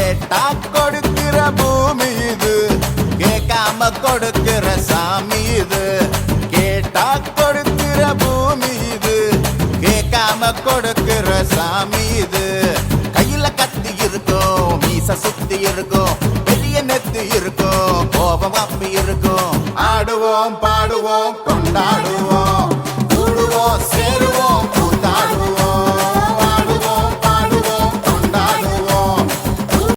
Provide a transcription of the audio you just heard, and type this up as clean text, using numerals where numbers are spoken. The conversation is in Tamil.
கேட்டா கொடுக்கிற பூமி இது, கேட்காம கொடுக்கிற சாமி இது. கேட்டா கொடுக்கிற பூமி இது, கேட்காம கொடுக்கிற சாமி இது. கையில கத்தி இருக்கும், மீச சுத்தி இருக்கும், பெரிய நெத்தி இருக்கும், கோபம் அப்பி இருக்கும். ஆடுவோம் பாடுவோம் கொண்டாடுவோம்.